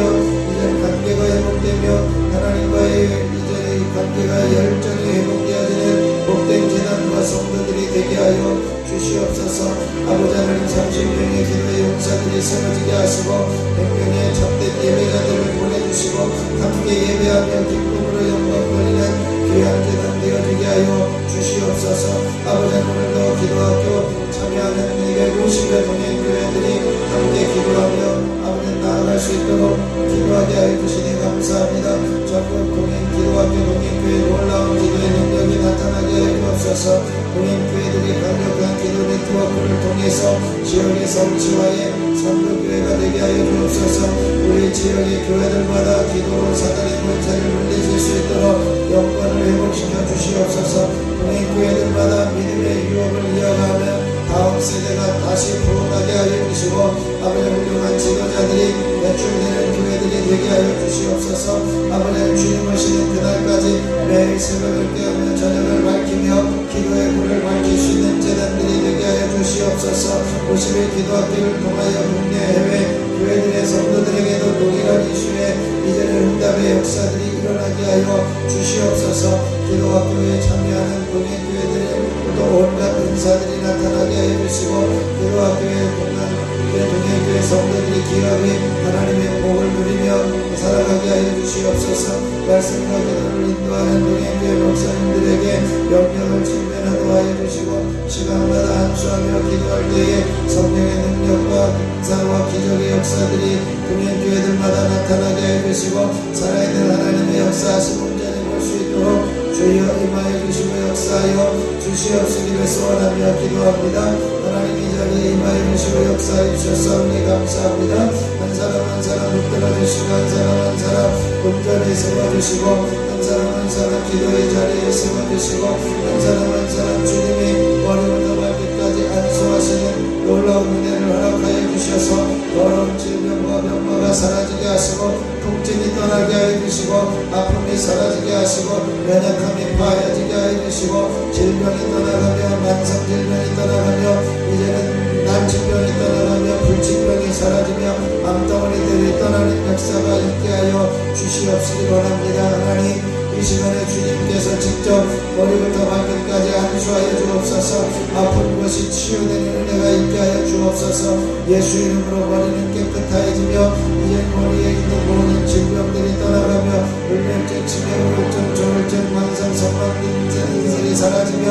이제는 관계가 회복되며 하나님과의 이제는 관계가 열정이 회복되어지는 복된 재단과 성도들이 되게 하여 주시옵소서. 아버지 하나님 30명의 기도의 용사들이 쓰러지게 하시고 100명의 참된 예배자들을 보내주시고 함께 예배하며 기쁨으로 영광 돌리는 귀한 재단 되어지게 하여 주시옵소서. 아버지 오늘도 기도학교 참여하는 250여 동행교회들이 함께 기도하며 아버지 나아갈 수 있도록 기도하게 하여 주시니 감사합니다. 전국 동행 기도학교 동행교회 놀라운 기도의 능력이 나타나게 하여 주옵소서. 동행교회들이 강력한 기도 네트워크를 통해서 지역의 성취와의 선교교회가 되게 하여 주옵소서. 우리 지역의 교회들마다 기도로 사단의 권세를 물리칠 수 있도록 영광을 회복시켜 주시옵소서. 동행교회들마다 믿음의 유업을 이어가며 다음 세대가 다시 부흥하게 하여 주님 오시는 그날까지 매일 새벽을 깨우며 저녁을 밝히며 기도의 불을 밝힐 수 있는 재단들이 되게 하여 주시옵소서. 50일 기도학교를 통하여 국내 해외 교회들의 성도들에게도 동일한 이슈에 이제는 응답의 역사들이 일어나게 하여 주시옵소서. 기도학교에 참여하는 동행교회들의 또 온갖 은사들이 나타나게 하여 주시고 기도학교의 동행교회 성도들이 기업이 하나님의 복을 누리며 살아가게 하여 주시옵소서. 말씀과 기도를 인도하는 동행교회 목사님들에게 영역을 직면하도록 하여 주시고 시간마다 안수하며 기도할 때에 성령의 능력과 감사와 기적의 역사들이 동행교회들마다 나타나게 하여 주시고 살아있는 하나님의 역사하신 온전히 볼 수 있도록 주여 임하여 주시고 역사하여 주시옵시기를 소원하며 기도합니다. 하나님 이 자리에 임하여 주시고 역사해 주셨사오니 감사합니다. 한 사람 한 사람 붙들어 주시고 한 사람 한 사람 온전히 세워주시고 한 사람 한 사람 기도의 자리에 세워주시고 한 사람 한 사람 주님이 머리부터 발끝까지 안수하시는 놀라운 은혜를 허락하여 주셔서 더러운 질병과 병마가 사라지게 하시고 통증이 떠나게 하여 주시고 아픔이 사라지게 하시고 연약함이 파여지게 하여 주시고 질병이 떠나가며 만성질병이 떠나가며 이제는 난치병이 떠나가며 불치병이 사라지며 암덩어리들이 떠나는 역사가 있게 하여 주시옵시기 원합니다. 하나님 이 시간에 주님께서 직접 머리부터 발끝까지 안수하여 주옵소서. 아픈 것이 치유되는 은혜가 있게 하여 주옵소서. 예수 이름으로 머리는 깨끗해지며 이제 머리에 있는 모든 질병들이 떠나가며 불면증, 치매우울증, 조울증, 만성 성만증이 사라지며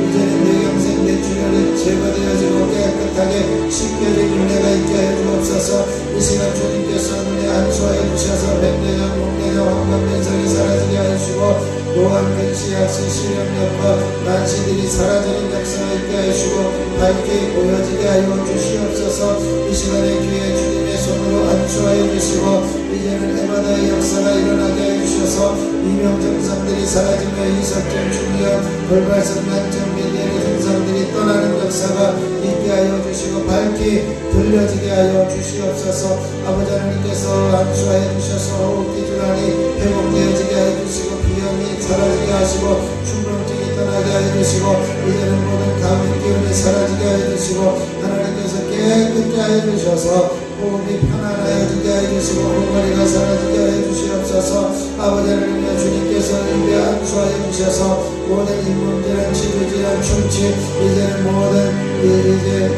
이제는 뇌경색, 뇌출혈이 제거되어지고 깨끗하게 씻겨진 은혜가 있게 하여 주옵소서. 이 시간 주님께서 눈에 안수하여 주셔서 백내장, 목내장, 황반변성이 사라지게 하여 주시고 노안, 근시, 약시, 실염력과 난시들이 사라지는 역사가 있게 하여 주시고 밝게 보여지게 하여 주시옵소서. 이 시간에 귀에 주님의 손으로 안수하여 주시고 이제는 해마다의 역사가 일어나게 하여 주셔서 이명증상들이 사라지며 이석증, 중이염, 돌발성, 난증, 미래의 증상들이 떠나는 역사가 있게 하여 주시고 밝게 들려지게 하여 주시옵소서. 아버지 하나님께서 안수하여 주셔서 호흡기 질환이 회복되어지게 하여 주시고 비염이 사라지게 하시고 충농증이 떠나게 하여 주시고 이제는 모든 감염 기운이 사라지게 하여 주시고 하나님께서 깨끗게 하여 주셔서 호흡이 편안하여지게 하여 주시고 콩머리가 사라지게 하여 주시옵소서. 아버지 하나님 주님께서 입에 안수하여 주셔서 모든 잇몸질환, 치주질환, 충치 이제는 모든 이제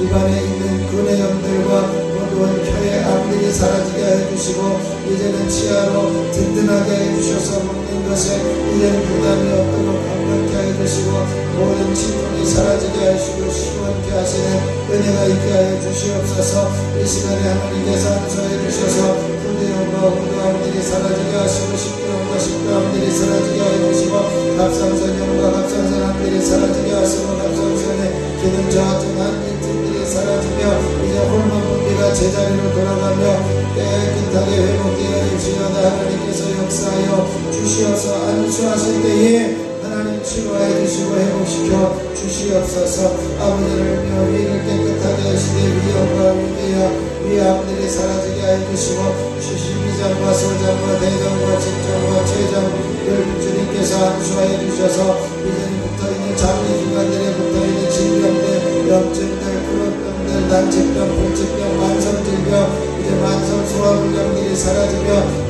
입안에 있는 근해염들과 모든 혀의 암들이 사라지게 하여 주시고 이제는 치아로 든든하게 해 주셔서 먹는 것에 이제는 부담이 없도록 건강케 하여 주시고 모든 진통이 사라지게 하시고 시원케 하시는 은혜가 있게 하여 주시옵소서. 이 시간에 하나님께서 안수하여 주셔서 후대염과 후대암들이 사라지게 하시고 식도염과 식도암들이 사라지게 하여 주시고 갑상선염과 갑상선암들이 사라지게 하시고 갑상선의 기능 저하증 한인증들이 사라지며 이제 호르몬 분비가 제자리로 돌아가며 깨끗하게 회복되어 주시어다. 하나님께서 역사하여 주시어서 안수하실 때에 하나님 치료하여 주시고 회복시켜 주시옵소서. 아버지를 위를 깨끗하게 하시되 위염과 위궤양 위암들이 사라지게 하여 주시고 심장과 소장과 대장과 직장과 췌장을 주님께서 안수하여 주셔서 이제는 붙어있는 장기기관들에 붙어있는 질병들, 염증들, 그룹병들, 난치병, 불치병, 만성질병 이제 만성 소화불량들이 사라지며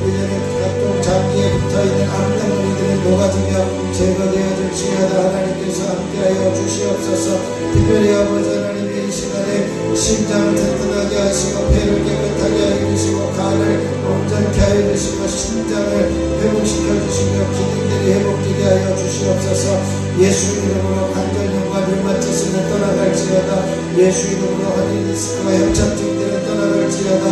이제는 각종 장기에 붙어있는 암덩어리들이 녹아지며 제거되어 줄지어다. 하나님께서 함께하여 주시옵소서. 특별히 아버지 하나님의 이 시간에 심장을 튼튼하게 하시고 폐를 깨끗하게 하여 주시고 간을 온전케 하여 주시고 심장을 회복시켜 주시며 기능들이 회복되게 하여 주시옵소서. 예수 이름으로 관절염과 류마티스는 떠나갈지어다. 예수 이름으로 허리디스크와 협착증들은 떠나갈지어다.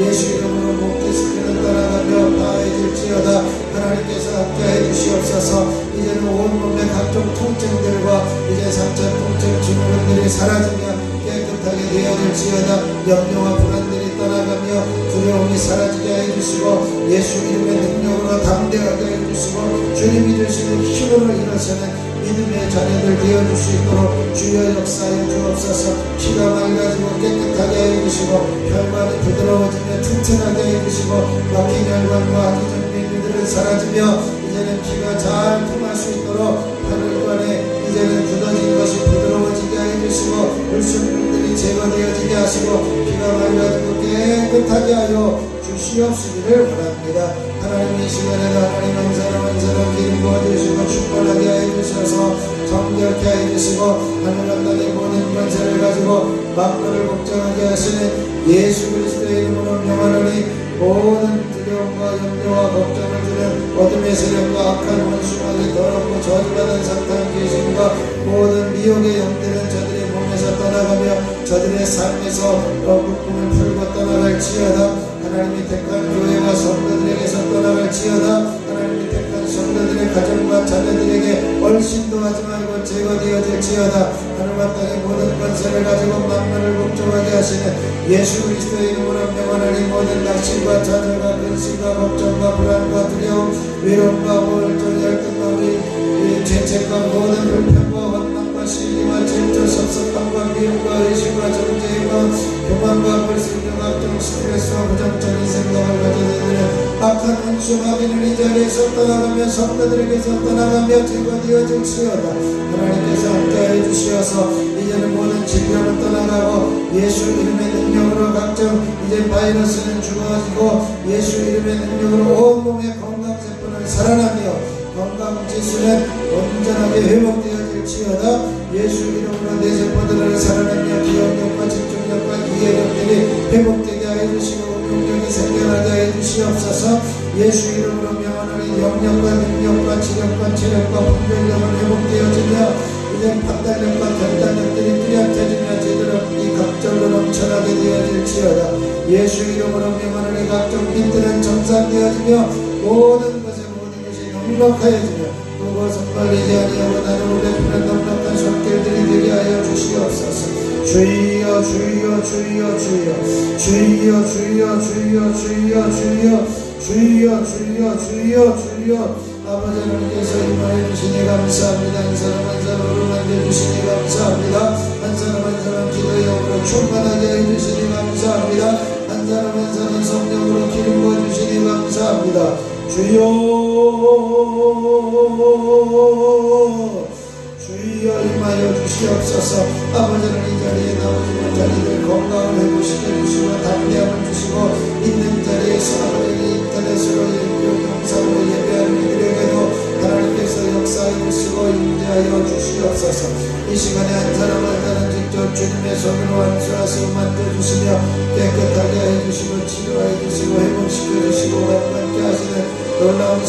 예수 이름으로 목 디스크는 떠나가며 나아질지어다. 하나님께서 함께해 주시옵소서. 이제는 온몸의 각종 통증들과 이제 상처 통증 증후군들이 사라지며 깨끗하게 되어질지어다. 염려와 불안들이 떠나가며 두려움이 사라지게 해주시고 예수 이름의 능력으로 담대하게 해주시고 주님이 주시는 힘으로 일어서는 믿음의 자녀들 되어줄 수 있도록 주여 역사하여 주옵소서. 피가 맑아지고 깨끗하게 해주시고 혈관이 부드러워지며 튼튼하게 해주시고 막힌 혈관과 하기전 비밀들을 사라지며 이제는 피가 잘 통할 수 있도록 하늘관에 이제는 굳어진 것이 부드러워지게 해주시고 불순물들이 제거되어지게 하시고 피가 맑아지고 깨끗하게 하여 주시옵시기를 원합니다. 하나님 이 시간에도 하나님 한 사람 기름 부어주시고 충만하게 해주셔서 정결케 해주시고 하늘과 땅의 모든 권세를 가지고 만물을 복종하게 하시는 예수 그리스도의 이름으로 명하노니 모든 두려움과 염려와 걱정을 주는 어둠의 세력과 악한 원수마귀 더럽고 저주받은 사탄 귀신과 모든 미혹의 영들은 저들의 몸에서 떠나가며 저들의 삶에서 묶음을 풀고 떠나갈지어다. 하나님이 택한 교회와 성도들에게서 떠나갈지어다. 하나님이 택한 성도들의 가정과 자녀들에게 얼씬도 하지 말고 제거되어질지어다. 하늘과 땅의 모든 권세를 가지고 만물을 복종하게 하시는 예수 그리스도의 이름으로 명하노니 모든 낙심과 좌절과 근심과 걱정과 불안과 두려움 외로움과 우울증 열등과 죄책과 모든 불평과 원망과 시기와 질투 섭섭함과 미움과 의심과 정죄와 교만과 불순종 각종 스트레스와 부정적인 생각을 가져다니는 악한 원수 마귀는 이 자리에서 떠나가며 성도들에게서 떠나가며 제거되어질지어다. 하나님께서 함께하여 주시어서 이제는 모든 질병은 떠나가고 예수 이름의 능력으로 각종 이제 바이러스는 죽어지고 예수 이름의 능력으로 온몸의 건강세포는 살아나며 건강지수는 온전하게 회복되어질지어다. 예수 이름으로 내 세포들을 살아내며 기억력과 집중력과 이해력들이 회복되게 하여 주시고 운동력이 생겨나게 하여 주시옵소서. 예수 이름으로 명하노니 영력과 능력과 지력과 체력과 분별력은 회복되어지며 이제 판단력과 결단력들이 뚜렷해지며 제대로 이 각절로 넘쳐나게 되어질지어다. 예수 이름으로 명하노니 각종 빛들은 정상되어지며 모든 것이 넉넉하여지며 그것은 말리지 아니하고 나는 베푸는 넉넉한 손길들이 되게 하여 주시옵소서. 주여 주여 주여 주여 주여 주여 주여 주여 주여 주여 주여 주여 주여 아버지 하나님께서 임하여 주시니 감사합니다. 한 사람 한 사람으로 만져주시니 감사합니다. 한 사람 한 사람 기도의 영으로 충만하게 해주시니 감사합니다. 한 사람 한 사람 성령으로 기름 부어주시니 감사합니다. 주여 주여 임하여 주시옵소서. 아버지는 이 자리에 나오지 못한 이들 건강을 회복시켜 주시고 담대함을 주시고 있는 자리에서 아버지 인터넷으로 영상으로 예배하는 이들에게도 하나님께서 역사해 주시고 임재하여 주시옵소서. 이 시간에 한 사람 한 사람 직접 주님의 손으로 안수하시고 만져주시며 깨끗하게 해주시고 치료해 주시고 회복시켜 주시고 감당케 하시는 놀라운